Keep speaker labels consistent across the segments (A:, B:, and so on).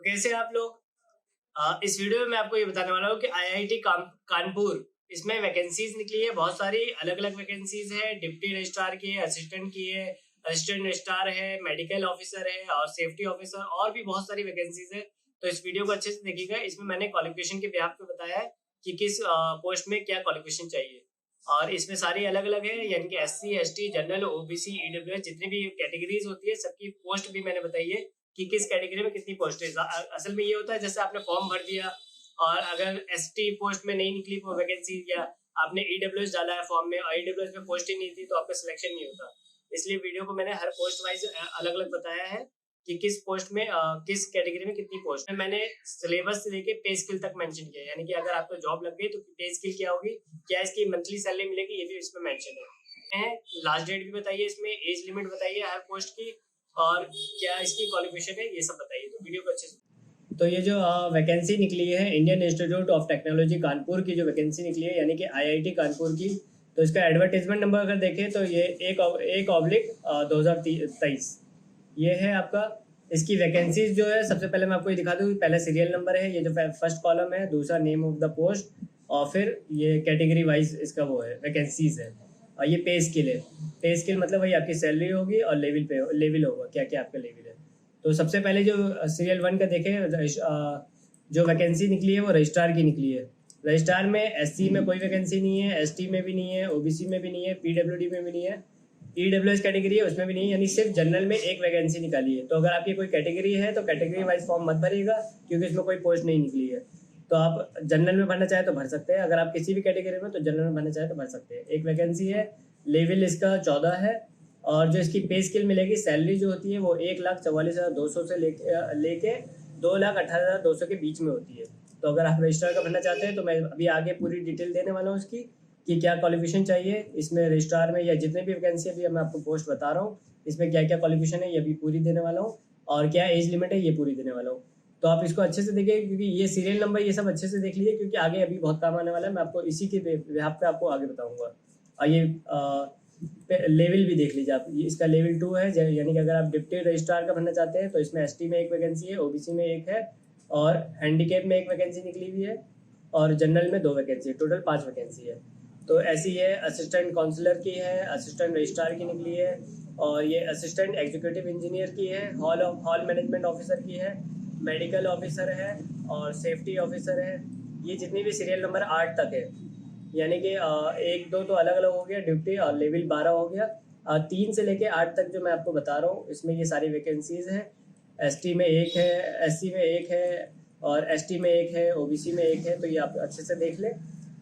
A: कैसे आप लोग। इस वीडियो में मैं आपको ये बताने वाला हूँ कि आईआईटी कानपुर इसमें वैकेंसीज निकली है। बहुत सारी अलग अलग वैकेंसीज है। डिप्टी रजिस्ट्रार की है, असिस्टेंट की है, असिस्टेंट रजिस्ट्रार है, मेडिकल ऑफिसर है और सेफ्टी ऑफिसर, और भी बहुत सारी वैकेंसीज है। तो इस वीडियो को अच्छे से देखिएगा। इसमें मैंने क्वालिफिकेशन के बिहाफ पे बताया है कि किस पोस्ट में क्या क्वालिफिकेशन चाहिए। और इसमें सारी अलग अलग है, यानी कि SC, ST, general, OBC, EWS, जितनी भी कैटेगरीज होती है सबकी पोस्ट भी मैंने बताई है कि किस कैटेगरी में कितनी पोस्ट है। असल में ये होता है, जैसे आपने फॉर्म भर दिया और अगर एसटी पोस्ट में नहीं निकली वैकेंसी, या आपने ईडब्ल्यूएस डाला है फॉर्म में और ईडब्ल्यूएस में पोस्ट ही नहीं थी, तो आपका सिलेक्शन नहीं होता। इसलिए वीडियो को मैंने हर पोस्ट वाइज अलग अलग बताया है कि किस पोस्ट में किस कैटेगरी में कितनी पोस्ट है। मैंने सिलेबस से लेके पे स्किल तक मेंशन किया है, यानी कि अगर आपको जॉब लग गई तो पे स्किल क्या होगी, क्या इसकी मंथली सैलरी मिलेगी, ये भी इसमें मेंशन है। लास्ट डेट भी बताइए, इसमें एज लिमिट बताइए हर पोस्ट की, और क्या इसकी क्वालिफिकेशन है, ये सब बताइए। तो वीडियो को अच्छे से। तो ये जो वैकेंसी निकली है Indian institute of technology Kanpur की, जो वैकेंसी निकली है यानी कि आईआईटी कानपुर की, तो इसका एडवर्टाइजमेंट नंबर अगर देखें तो ये 1/2023 ये है आपका। इसकी वैकेंसीज जो है, सबसे पहले मैं आपको ये दिखा दूँ। पहला सीरियल नंबर है, ये जो फर्स्ट कॉलम है, दूसरा नेम ऑफ द पोस्ट, और फिर ये कैटेगरी वाइज इसका वो है वैकेंसीज है। और ये पे स्किल है। पे स्किल मतलब वही आपकी सैलरी होगी और लेवल होगा, क्या क्या आपका लेवल है। तो सबसे पहले जो सीरियल 1 का देखें, जो वैकेंसी निकली है वो रजिस्ट्रार की निकली है। रजिस्ट्रार में एससी में कोई वैकेंसी नहीं है, एसटी में भी नहीं है, ओबीसी में भी नहीं है, पीडब्ल्यूडी में भी नहीं है, ईडब्ल्यूएस कैटेगरी है उसमें भी नहीं है, यानी सिर्फ जनरल में एक वैकेंसी निकाली है। तो अगर आपकी कोई कैटेगरी है तो कैटेगरी वाइज फॉर्म मत भरिएगा, क्योंकि इसमें कोई पोस्ट नहीं निकली है। तो आप जनरल में भरना चाहे तो भर सकते हैं। अगर आप किसी भी कैटेगरी में तो जनरल में भरना चाहे तो भर सकते हैं। एक वैकेंसी है, लेवल इसका 14 है, और जो इसकी पे स्किल मिलेगी, सैलरी जो होती है वो 1,44,200 से लेके 2,18,200 के बीच में होती है। तो अगर आप रजिस्ट्रार का भरना चाहते हैं तो मैं अभी आगे पूरी डिटेल देने वाला हूँ उसकी, कि क्या क्वालिफिकेशन चाहिए इसमें रजिस्ट्रार में, या जितने भी वैकेंसी अभी मैं आपको पोस्ट बता रहा हूँ इसमें क्या क्या क्वालिफिकेशन है, ये भी पूरी देने वाला हूँ, और क्या एज लिमिट है ये पूरी देने वाला हूँ। तो आप इसको अच्छे से देखिए, क्योंकि ये सीरियल नंबर ये सब अच्छे से देख लीजिए, क्योंकि आगे अभी बहुत काम आने वाला है। मैं आपको इसी के बिहाफ पे आपको आगे बताऊंगा। और ये लेवल भी देख लीजिए आप, इसका लेवल 2 है, यानी कि अगर आप डिप्टी रजिस्ट्रार का भरना चाहते हैं तो इसमें एसटी में एक वैकेंसी है, ओबीसी में एक है, और हैंडीकेप में एक वैकेंसी निकली हुई है, और जनरल में 2 वैकेंसी, टोटल 5 वैकेंसी है। तो ऐसी है, असिस्टेंट काउंसलर की है, असिस्टेंट रजिस्ट्रार की निकली है, और ये असिस्टेंट एग्जीक्यूटिव इंजीनियर की है, हॉल मैनेजमेंट ऑफिसर की है, मेडिकल ऑफिसर है, और सेफ्टी ऑफिसर है। ये जितनी भी सीरियल नंबर 8 तक है, यानी कि 1 2 तो अलग अलग हो गया ड्यूटी, और लेवल 12 हो गया। 3 से लेके 8 तक जो मैं आपको बता रहा हूँ इसमें ये सारी वैकेंसीज हैं। एसटी में एक है, एससी में एक है, और एसटी में एक है, ओबीसी में एक है। तो ये आप अच्छे से देख लें।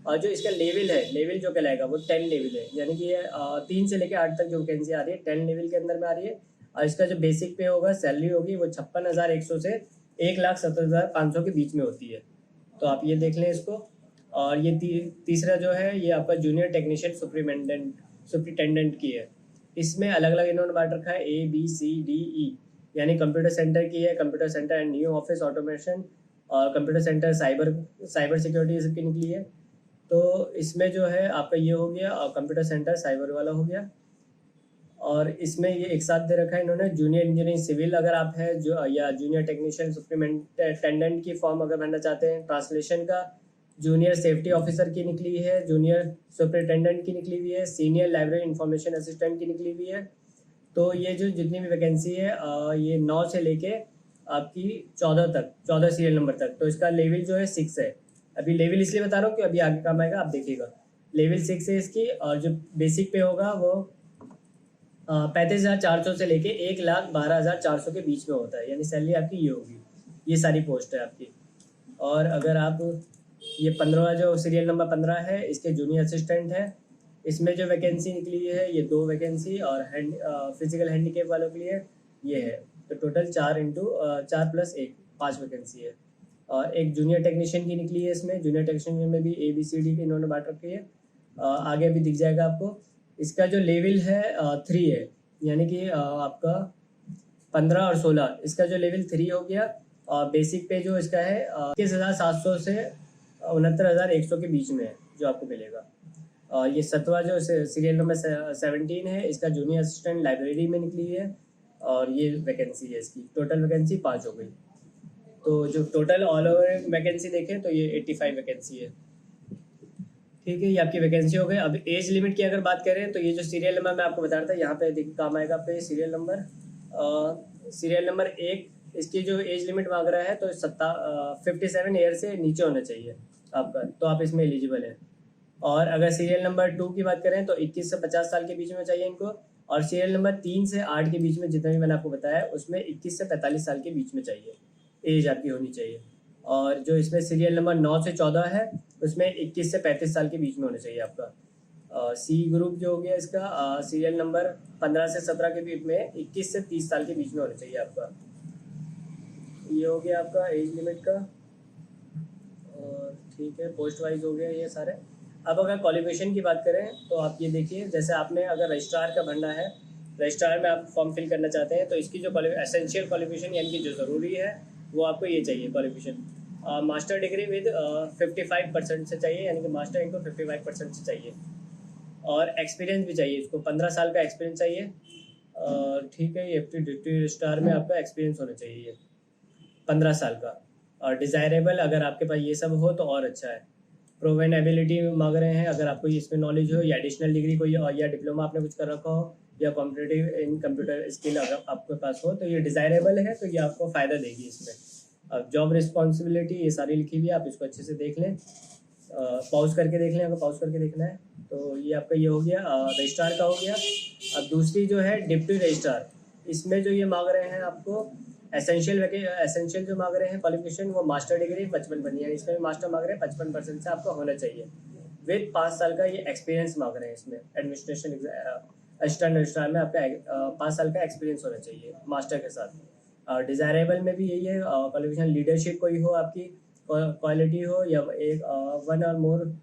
A: और जो इसका लेवल है, लेवल जो कहलाएगा वो 10 लेवल है, यानी कि ये 3 से लेके 8 तक जो वैकेंसी आ रही है 10 लेवल के अंदर में आ रही है। और इसका जो बेसिक पे होगा, सैलरी होगी, वो 56,100 से 1,70,500 के बीच में होती है। तो आप ये देख लें इसको। और ये तीसरा जो है, ये आपका जूनियर टेक्नीशियन सुप्रिटेंडेंट की है। इसमें अलग अलग इन्होंने बांट रखा है, ABCDE, यानी कंप्यूटर सेंटर की है, computer centre and new office automation, और कंप्यूटर सेंटर साइबर सिक्योरिटी सबकी निकली है। तो इसमें जो है आपका ये हो गया, कंप्यूटर सेंटर साइबर वाला हो गया। और इसमें ये एक साथ दे रखा है इन्होंने, जूनियर इंजीनियरिंग सिविल अगर आप है जो, या जूनियर टेक्नीशियन सुप्रिटेंडेंट की फॉर्म अगर भरना चाहते हैं। ट्रांसलेशन का जूनियर सेफ्टी ऑफिसर की निकली है, जूनियर सुपरिटेंडेंट की निकली हुई है, सीनियर लाइब्रेरी इंफॉर्मेशन असिस्टेंट की निकली हुई है। तो ये जो जितनी भी वैकेंसी है, ये 9 से लेके आपकी 14 तक, 14 सीरियल नंबर तक। तो इसका लेवल जो है 6 है। अभी लेवल इसलिए बता रहा हूँ कि अभी आगे काम आएगा, आप देखिएगा। लेवल 6 है इसकी, और जो बेसिक पे होगा वो 35,400 से लेके 1,12,400 के बीच में होता है, यानी सैलरी आपकी ये होगी। ये सारी पोस्ट है आपकी। और अगर आप ये 15 जो सीरियल नंबर 15 है, इसके जूनियर असिस्टेंट है। इसमें जो वैकेंसी निकली है ये 2 वैकेंसी, और फिजिकल हैंडीकेप वालों के लिए ये है। तो टोटल 4 + 1 5 वैकेंसी है। और एक जूनियर टेक्नीशियन की निकली है। इसमें जूनियर टेक्नीशियन में भी ABCD की इन्होंने बांट रखी है। आगे भी दिख जाएगा आपको। इसका जो लेवल है 3 है, यानी कि आपका 15 और 16, इसका जो लेवल 3 हो गया। और बेसिक पे जो इसका है 21,700 से 69,100 के बीच में है जो आपको मिलेगा। और ये 7वां जो सीरियल नंबर 17 है, इसका जूनियर असिस्टेंट लाइब्रेरी में निकली है। और ये वैकेंसी है इसकी, टोटल वैकेंसी 5 हो गई। तो जो टोटल ऑल ओवर वैकेंसी देखें तो ये 85 वैकेंसी है। ठीक है, ये आपकी वैकेंसी हो गई। अब एज लिमिट की अगर बात करें तो ये जो सीरियल नंबर मैं आपको बता रहा था यहाँ पे देखिए काम आएगा आपके सीरियल नंबर 1, इसकी जो एज लिमिट मांग रहा है तो 57 ईयर से नीचे होना चाहिए आपका, तो आप इसमें एलिजिबल हैं। और अगर सीरियल नंबर 2 की बात करें तो 21 से 50 साल के बीच में चाहिए इनको, और सीरियल नंबर 3 से 8 के बीच में जितना भी मैंने आपको बताया उसमें 21 से 45 साल के बीच में चाहिए एज आपकी होनी चाहिए। और जो इसमें सीरियल नंबर 9 से 14 है उसमें 21 से 35 साल के बीच में होना चाहिए आपका। सी ग्रुप जो हो गया इसका सीरियल नंबर 15 से 17 के बीच में 21 से 30 साल के बीच में होना चाहिए आपका। ये हो गया आपका एज लिमिट का। और ठीक है, पोस्ट वाइज हो गया ये सारे। अब अगर क्वालिफिकेशन की बात करें तो आप ये देखिए, जैसे आपने अगर रजिस्ट्रार का भरना है, रजिस्ट्रार में आप फॉर्म फिल करना चाहते हैं तो इसकी जो एसेंशियल क्वालिफिकेशन यानी कि जो ज़रूरी है वो आपको ये चाहिए क्वालिफिकेशन। मास्टर डिग्री विद 55% से चाहिए, यानी कि मास्टर इनको 55% से चाहिए। और एक्सपीरियंस भी चाहिए, इसको 15 साल का एक्सपीरियंस चाहिए। ठीक है, ये डिप्टी रजिस्ट्रार में आपका एक्सपीरियंस होना चाहिए 15 साल का। और डिज़ायरेबल अगर आपके पास ये सब हो तो और अच्छा है। प्रोवन एबिलिटी मांग रहे हैं, अगर आपको इसमें नॉलेज हो या एडिशनल डिग्री कोई या डिप्लोमा आपने कुछ कर रखा हो या कॉम्पिटेटिव इन कंप्यूटर स्किल अगर आपके पास हो तो ये डिज़ायरेबल है, तो ये आपको फ़ायदा देगी इसमें। अब जॉब रिस्पॉन्सिबिलिटी ये सारी लिखी हुई है, आप इसको अच्छे से देख लें, पॉज करके देख लें अगर पॉज करके देखना है तो। ये आपका ये हो गया रजिस्ट्रार का हो गया। अब दूसरी जो है डिप्टी रजिस्ट्रार, इसमें जो ये मांग रहे हैं आपको एसेंशियल जो मांग रहे हैं क्वालिफिकेशन वो मास्टर डिग्री 55 है, इसमें मास्टर मांग रहे हैं 55% से आपका होना चाहिए विद 5 साल का ये एक्सपीरियंस मांग रहे हैं इसमें। एडमिनिस्ट्रेशन असिस्टेंट रजिस्ट्रार में आपका 5 साल का एक्सपीरियंस होना चाहिए मास्टर के साथ। डिज़ायरेबल में भी यही है, क्वालिफिकेशन लीडरशिप कोई हो आपकी, क्वालिटी हो, या एक 1 और मोर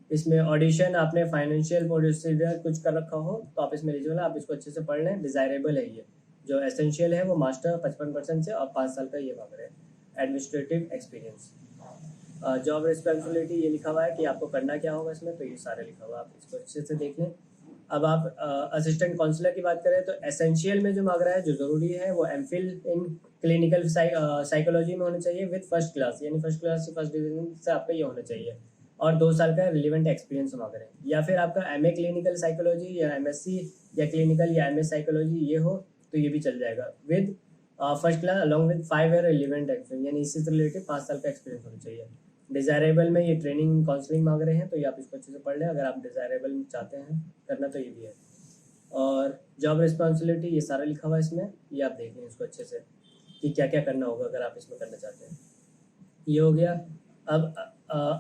A: इसमें ऑडिशन आपने फाइनेंशियल प्रोसीजर कुछ कर रखा हो तो आप इसमें एलिजिबल है, आप इसको अच्छे से पढ़ लें। डिज़ायरेबल है ये, जो एसेंशियल है वो मास्टर 55% से और 5 साल का ये मांग रहे हैं एडमिनिस्ट्रेटिव एक्सपीरियंस। जॉब रिस्पॉन्सिबिलिटी ये लिखा हुआ है कि आपको करना क्या होगा इसमें, तो ये सारे लिखा हुआ है, आप इसको अच्छे से देख लें। अब आप असिस्टेंट काउंसलर की बात करें तो एसेंशियल में जो मांग रहा है, जो ज़रूरी है वो एमफिल इन क्लिनिकल साइकोलॉजी में होना चाहिए विद फर्स्ट क्लास, यानी फर्स्ट क्लास से फर्स्ट डिवीजन से आपका ये होना चाहिए, और 2 साल का रिलेवेंट एक्सपीरियंस मांग रहे हैं। या फिर आपका एमए क्लिनिकल साइकोलॉजी या एमएससी या क्लिनिकल या एमएस साइकोलॉजी ये हो तो ये भी चल जाएगा with first class along with 5 year relevant experience, यानी इससे रिलेटेड 5 साल का एक्सपीरियंस होना चाहिए। डिज़ायरेबल में ये ट्रेनिंग काउंसलिंग मांग रहे हैं, तो ये आप इसको अच्छे से पढ़ लें अगर आप डिज़ायरेबल में चाहते हैं करना तो ये भी है। और जॉब रिस्पॉन्सिबिलिटी ये सारा लिखा हुआ है इसमें, ये आप देख लें इसको अच्छे से कि क्या क्या करना होगा अगर आप इसमें करना चाहते हैं। ये हो गया। अब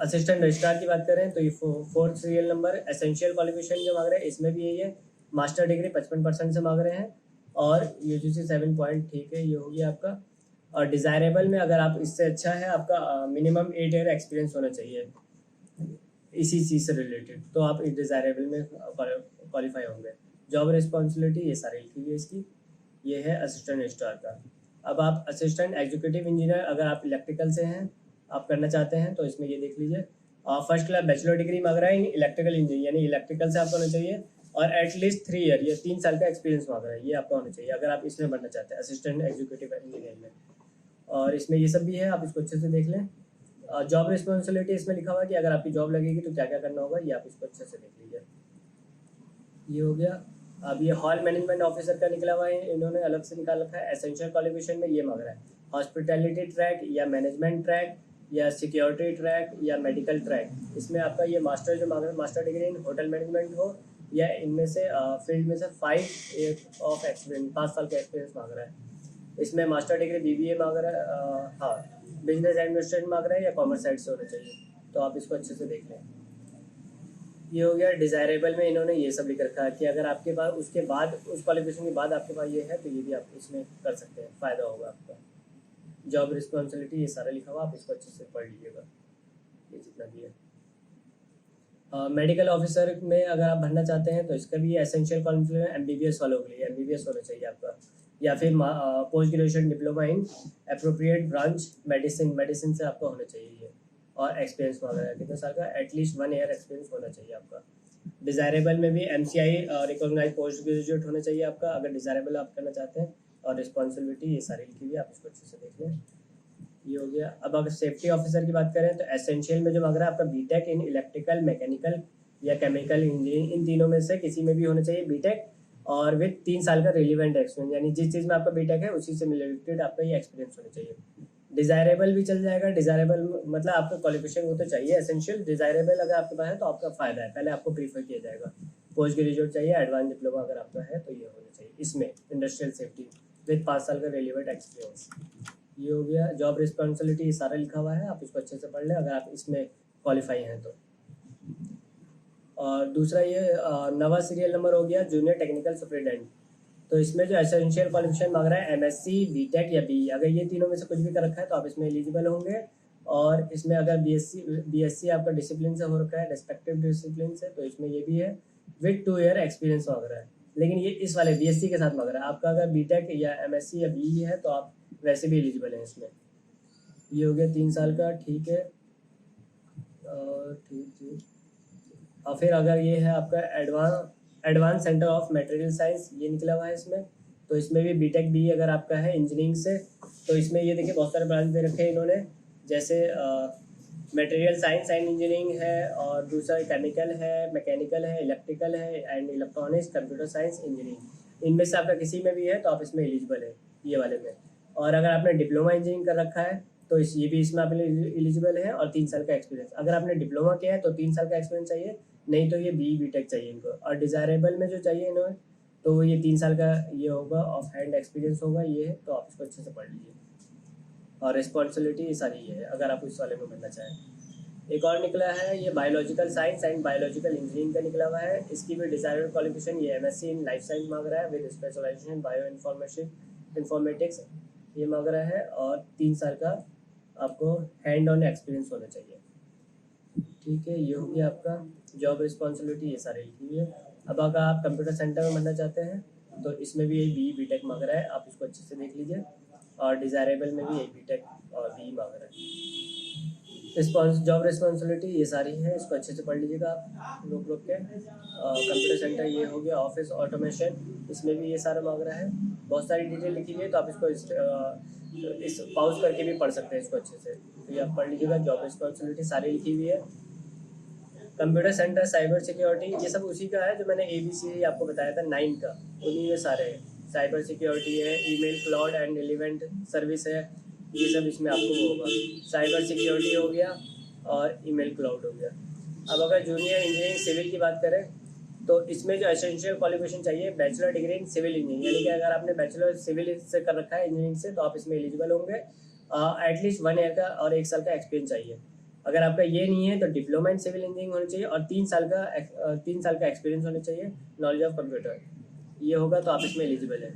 A: असिस्टेंट रजिस्ट्रार की बात करें तो ये 4th serial number essential qualification जो मांग रहे हैं इसमें भी यही है, मास्टर डिग्री 55% से मांग रहे हैं, और यूजीसी 7 पॉइंट, ठीक है, ये हो गया आपका। और डिज़ायरेबल में अगर आप इससे अच्छा है आपका मिनिमम 8 ईयर एक्सपीरियंस होना चाहिए इसी चीज़ से रिलेटेड, तो आप डिज़ायरेबल में क्वालिफाई होंगे। जॉब रिस्पॉन्सिबिलिटी ये सारी लिखी हुई है इसकी, ये है असिस्टेंट रजिस्ट्रार का। अब आप असिस्टेंट एग्जीक्यूटिव इंजीनियर अगर आप इलेक्ट्रिकल से हैं आप करना चाहते हैं तो इसमें ये देख लीजिए, फर्स्ट क्लास बैचलर डिग्री मांग रहा है इलेक्ट्रिकल इंजीनियर, यानी इलेक्ट्रिकल से आपका होना चाहिए, और एटलीस्ट 3 ईयर या 3 साल का एक्सपीरियंस मांग रहा है, ये आपका होना चाहिए अगर आप इसमें बनना चाहते हैं असिस्टेंट एग्जीक्यूटिव इंजीनियर में। और इसमें ये सब भी है, आप इसको अच्छे से देख लें। जॉब रिस्पॉन्सिबिलिटी इसमें लिखा हुआ है कि अगर आपकी जॉब लगेगी तो क्या क्या करना होगा, ये आप इसको अच्छे से देख लीजिए। ये हो गया। अब ये हॉल मैनेजमेंट ऑफिसर का निकला हुआ है, इन्होंने अलग से निकाल रखा है। एसेंशियल क्वालिफिकेशन में ये मांग रहा है हॉस्पिटैलिटी ट्रैक या मैनेजमेंट ट्रैक या सिक्योरिटी ट्रैक या मेडिकल ट्रैक, इसमें आपका ये मास्टर जो मांग रहा है master degree in hotel management हो या इनमें से फील्ड में से 5 ईयर ऑफ एक्सपीरियंस, 5 साल का एक्सपीरियंस मांग रहा है। इसमें मास्टर डिग्री बीबीए मांग रहा है, हाँ बिजनेस एडमिनिस्ट्रेशन मांग रहा है या कॉमर्स साइड से होना चाहिए, तो आप इसको अच्छे से देख लें। ये हो गया। डिज़ायरेबल में इन्होंने ये सब लिख रखा है कि अगर आपके पास उसके बाद उस क्वालिफिकेशन के बाद आपके पास ये है तो ये भी आप इसमें कर सकते हैं, फ़ायदा होगा आपका। जॉब रिस्पॉन्सिबिलिटी ये सारा लिखा हुआ, आप इसको अच्छे से पढ़ लीजिएगा, ये जितना भी है। मेडिकल ऑफिसर में अगर आप भरना चाहते हैं तो इसका भी एसेंशियल क्वालिफिकेशन एमबीबीएस वालों के लिए एमबीबीएस होना चाहिए आपका, या फिर post graduation diploma in appropriate branch medicine से आपका होना चाहिए ये, और एक्सपीरियंस वगैरह कितने साल का, एटलीस्ट 1 ईयर एक्सपीरियंस होना चाहिए आपका। डिज़ायरेबल में भी एमसीआई रिकॉग्नाइज पोस्ट ग्रेजुएट होना चाहिए आपका अगर डिज़ायरेबल आप करना चाहते हैं। और रिस्पॉन्सिबिलिटी ये सारी लिखी हुई है, आप इसको अच्छे से देख लें। ये हो गया। अब अगर सेफ्टी ऑफिसर की बात करें तो एसेंशियल में जो मांग रहा है आपका बीटेक इन इलेक्ट्रिकल, मैकेनिकल या केमिकल इंजीनियरिंग, इन तीनों में से किसी में भी होना चाहिए बीटेक, और विद 3 साल का रिलीवेंट एक्सपीरियंस, यानी जिस चीज़ में आपका बीटेक है उसी से रिलेटेड आपका ये एक्सपीरियंस होना चाहिए। डिज़ायरेबल भी चल जाएगा। डिज़ायरेबल मतलब आपका क्वालिफिकेशन वो तो चाहिए एसेंशियल। डिज़ायरेबल अगर आपके पास है तो आपका फ़ायदा है, पहले आपको प्रीफर किया जाएगा। पोस्ट ग्रेजुएट चाहिए, एडवांस डिप्लोमा अगर आपका है तो ये होना चाहिए इसमें, इंडस्ट्रियल सेफ्टी विद 5 साल का रिलेवेंट एक्सपीरियंस। ये हो गया। जॉब रिस्पॉन्सिबिलिटी ये सारा लिखा हुआ है, आप इसको अच्छे से पढ़ लें अगर आप इसमें क्वालिफाई हैं तो। और दूसरा ये नवा सीरियल नंबर हो गया जूनियर टेक्निकल सुपरिटेंडेंट। तो इसमें जो एसेंशियल क्वालिफिकेशन मांग रहा है एमएससी, बीटेक या बीई, अगर ये तीनों में से कुछ भी कर रखा है तो आप इसमें एलिजिबल होंगे। और इसमें अगर बीएससी आपका डिसिप्लिन से हो रखा है, रेस्पेक्टिव डिसिप्लिन से, तो इसमें ये भी है। विद 2 ईयर एक्सपीरियंस मांग रहा है, लेकिन ये इस वाले बीएससी के साथ मांग रहा है। आपका अगर बीटेक या एमएससी या बीई है तो आप वैसे भी एलिजिबल हैं इसमें। ये हो गया 3 साल का, ठीक है। ठीक। और फिर अगर ये है आपका advance centre of material science, ये निकला हुआ है इसमें, तो इसमें भी बीटेक बी अगर आपका है इंजीनियरिंग से, तो इसमें ये देखिए बहुत सारे ब्रांच दे रखे हैं इन्होंने, जैसे मटेरियल साइंस एंड इंजीनियरिंग है, और दूसरा केमिकल है, मैकेनिकल है, इलेक्ट्रिकल है and electronics, computer science, engineering. इनमें से आपका किसी में भी है तो आप इसमें एलिजिबल है, ये वाले में। और अगर आपने डिप्लोमा इंजीनियरिंग कर रखा है तो ये भी इसमें आप एलिजिबल है, और 3 साल का एक्सपीरियंस। अगर आपने डिप्लोमा किया है तो 3 साल का एक्सपीरियंस चाहिए, नहीं तो ये बीटेक चाहिए इनको। और डिज़ायरेबल में जो चाहिए इन्होंने, तो वो ये 3 साल का ये होगा, ऑफ हैंड एक्सपीरियंस होगा ये है, तो आप इसको अच्छे से पढ़ लीजिए। और रिस्पॉन्सिबिलिटी ये सारी है अगर आप इस वाले में बनना चाहें। एक और निकला है ये biological science and biological engineering का निकला हुआ है। इसकी भी डिजायर्ड क्वालिफिकेशन ये एमएससी इन लाइफ साइंस मांग रहा है विद स्पेशलाइजेशन बायो इन्फॉर्मेटिक्स, ये मांग रहा है, और 3 साल का आपको हैंड ऑन एक्सपीरियंस होना चाहिए। ठीक है, ये हो गया आपका जॉब रिस्पॉन्सिबिलिटी, ये सारी लिखी हुई है। अब अगर आप कंप्यूटर सेंटर में बनना चाहते हैं तो इसमें भी यही बीटेक मांग रहा है, आप इसको अच्छे से देख लीजिए। और डिज़ायरेबल में भी यही बीटेक और बी मांग रहा है। जॉब रिस्पॉन्सिबिलिटी ये सारी है, इसको अच्छे से पढ़ लीजिएगा आप लोग के। कंप्यूटर सेंटर ये हो गया। ऑफिस ऑटोमेशन, इसमें भी ये सारा मांग रहा है। बहुत सारी डिटेल लिखी हुई है, तो आप इसको इस पाउज करके भी पढ़ सकते हैं इसको अच्छे से, तो ये आप पढ़ लीजिएगा। जॉब रिस्पॉन्सिबिलिटी सारी लिखी हुई है। कंप्यूटर सेंटर, साइबर सिक्योरिटी, ये सब उसी का है जो मैंने ABC आपको बताया था 9 का, उन्हीं में सारे हैं। साइबर सिक्योरिटी है, email cloud and relevant service है, ये सब इसमें आपको होगा। साइबर सिक्योरिटी हो गया और ईमेल क्लाउड हो गया। अब अगर जूनियर इंजीनियरिंग सिविल की बात करें तो इसमें जो एसेंशियल क्वालिफिकेशन चाहिए bachelor degree in civil engineering, यानी कि अगर आपने बैचलर सिविल से कर रखा है इंजीनियरिंग से तो आप इसमें एलिजिबल होंगे। एटलीस्ट 1 ईयर का और 1 साल का एक्सपीरियंस चाहिए। अगर आपका ये नहीं है तो डिप्लोमा इन सिविल इंजीनियरिंग होना चाहिए, और 3 साल का एक्सपीरियंस होना चाहिए, नॉलेज ऑफ कंप्यूटर, ये होगा तो आप इसमें एलिजिबल है।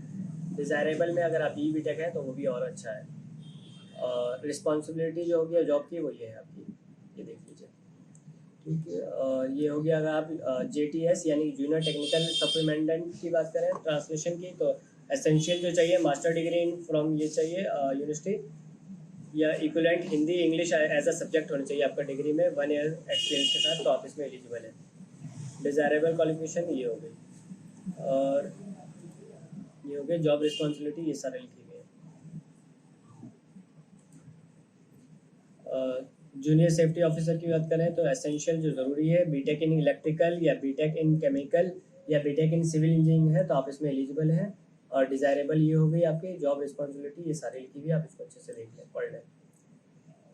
A: डिज़ायरेबल में अगर आप बीटेक है तो वो भी और अच्छा है। और रिस्पॉन्सिबिलिटी जो होगी जॉब की वो ये है आपकी, ये देख लीजिए। ठीक है, ये हो गया। अगर आप JTS यानी जूनियर टेक्निकल सप्लीमेंटेंट की बात करें ट्रांसलेशन की, तो एसेंशियल जो चाहिए मास्टर डिग्री इन फ्रॉम ये चाहिए यूनिवर्सिटी, या equivalent Hindi English as a subject होना चाहिए आपका डिग्री में 1 ईयर एक्सपीरियंस के साथ, तो आप इसमें एलिजिबल है। डिज़ायरेबल क्वालिफिकेशन ये हो गई, और ये हो गई जॉब रिस्पॉन्सिबिलिटी, ये सारे लिखी हुई है। जूनियर सेफ्टी ऑफिसर की बात करें तो एसेंशियल जो ज़रूरी है बीटेक इन इलेक्ट्रिकल या बीटेक इन केमिकल या बीटेक इन सिविल इंजीनियरिंग है, तो आप इसमें एलिजिबल हैं। और डिज़ायरेबल ये हो गई आपकी जॉब रिस्पॉन्सिबिलिटी, ये सारी लिखी हुई है, आप इसको अच्छे से देख लें, पढ़ लें।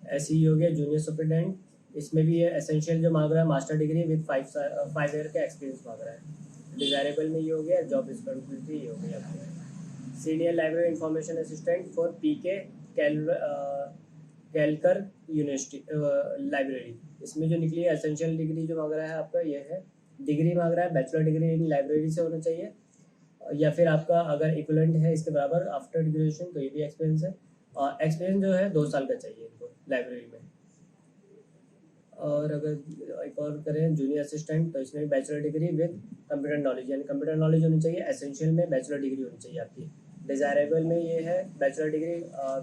A: ऐसे ही हो गया जूनियर सुपरिटेंडेंट, इसमें भी ये एसेंशियल जो मांग रहा है मास्टर डिग्री विद 5 ईयर का एक्सपीरियंस मांग रहा है। डिज़ायरेबल में ये हो गया, जॉब रिस्पॉन्सिबिलिटी ये हो गई आपकी। Senior library information assistant for PK Kelkar university library, इसमें जो निकली है एसेंशियल डिग्री जो मांग रहा है आपका ये है, डिग्री मांग रहा है बैचलर डिग्री इन लाइब्रेरी से होना चाहिए, या फिर आपका अगर इक्विवेलेंट है इसके बराबर आफ्टर ग्रेजुएशन तो ये भी एक्सपीरियंस है। और एक्सपीरियंस जो है 2 साल का चाहिए इनको लाइब्रेरी में। और अगर एक और करें जूनियर असिस्टेंट, तो इसमें bachelor degree with computer knowledge, यानी कंप्यूटर नॉलेज होनी चाहिए। एसेंशियल में बैचलर डिग्री होनी चाहिए आपकी। डिज़ायरेबल में ये है बैचलर डिग्री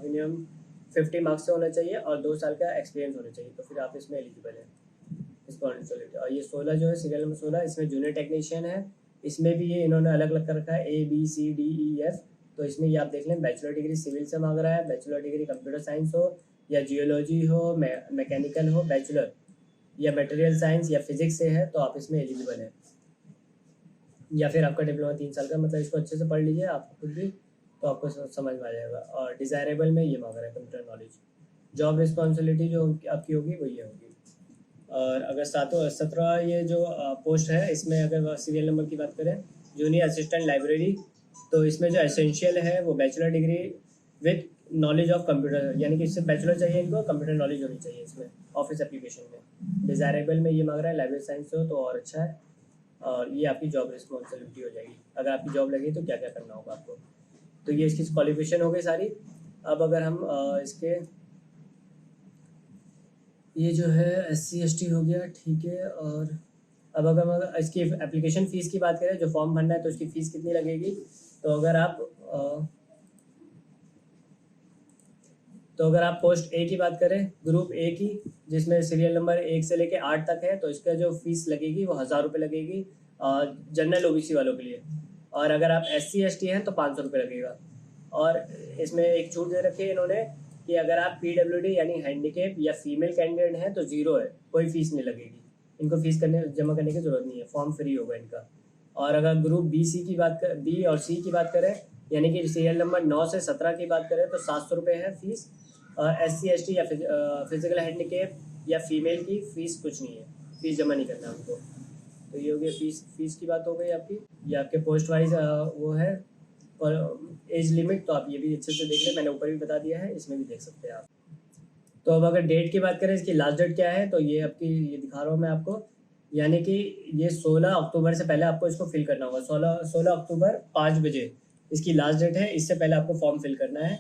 A: मिनिमम 50 मार्क्स से होना चाहिए और 2 साल का एक्सपीरियंस होना चाहिए, तो फिर आप इसमें एलिजिबल है रिस्पॉन्सिबिलिटी। और ये 16 जो है सीरियल नंबर 16, इसमें जूनियर टेक्नीशियन है, इसमें भी ये इन्होंने अलग अलग कर रखा है ABCDEF, तो इसमें ये आप देख लें बैचलर डिग्री सिविल से मांग रहा है, बैचलर डिग्री कंप्यूटर साइंस हो या जियोलॉजी हो, मैकेनिकल हो बैचलर, या मटेरियल साइंस या फिजिक्स से है तो आप इसमें एलिजिबल है। या फिर आपका डिप्लोमा 3 साल का, मतलब इसको अच्छे से पढ़ लीजिए आप खुद भी, तो आपको समझ में आ जाएगा। और डिज़ायरेबल में ये मांग रहा है कंप्यूटर नॉलेज। जॉब रिस्पॉन्सिबिलिटी जो आपकी होगी वो ये होगी। और अगर 17 ये जो पोस्ट है, इसमें अगर सीरियल नंबर की बात करें, जूनियर असिस्टेंट लाइब्रेरी, तो इसमें जो एसेंशियल है वो bachelor degree with knowledge of computer, यानी कि इससे बैचलर चाहिए, इनको कंप्यूटर नॉलेज होनी चाहिए इसमें ऑफिस एप्लीकेशन में। डिज़ायरेबल में ये मांग रहा है लाइब्रेरी साइंस हो तो और अच्छा है। और ये आपकी जॉब रिस्पॉन्सिबिलिटी हो जाएगी। अगर आपकी जॉब लगी तो क्या क्या करना होगा आपको। तो ये इसकी क्वालिफिकेशन हो गई सारी। अब अगर हम इसके ये जो है SC ST हो गया, ठीक है। और अब अगर हम इसकी एप्लीकेशन फ़ीस की बात करें, जो फॉर्म भरना है तो उसकी फ़ीस कितनी लगेगी, तो अगर आप पोस्ट ए की बात करें, ग्रुप ए की, जिसमें सीरियल नंबर 1 से लेके 8 तक है, तो इसका जो फीस लगेगी वो 1000 रुपये लगेगी जनरल OBC वालों के लिए। और अगर आप SC ST हैं तो 500 रुपये लगेगा। और इसमें एक छूट दे रखी है इन्होंने कि अगर आप PWD यानी हैंडीकेप या फीमेल कैंडिडेट हैं तो ज़ीरो है, कोई फ़ीस नहीं लगेगी, इनको फ़ीस जमा करने की ज़रूरत नहीं है, फॉर्म फ्री होगा इनका। और अगर ग्रुप बी और सी की बात करें, यानी कि सीरियल नंबर 9 से 17 की बात करें तो 700 रुपये है फ़ीस। और SC ST या फिजिकल हैंडीकेप या फीमेल की फ़ीस कुछ नहीं है, फ़ीस जमा नहीं करना हमको। तो ये हो गया फ़ीस की बात हो गई आपकी। ये आपके पोस्ट वाइज वो है। और एज लिमिट तो आप ये भी अच्छे से देख लें, मैंने ऊपर भी बता दिया है, इसमें भी देख सकते हैं आप। तो अब अगर डेट की बात करें, इसकी लास्ट डेट क्या है, तो ये आपकी ये दिखा रहा हूँ मैं आपको, यानी कि ये 16 अक्टूबर से पहले आपको इसको फिल करना होगा। 16 अक्टूबर 5 बजे इसकी लास्ट डेट है, इससे पहले आपको फॉर्म फिल करना है।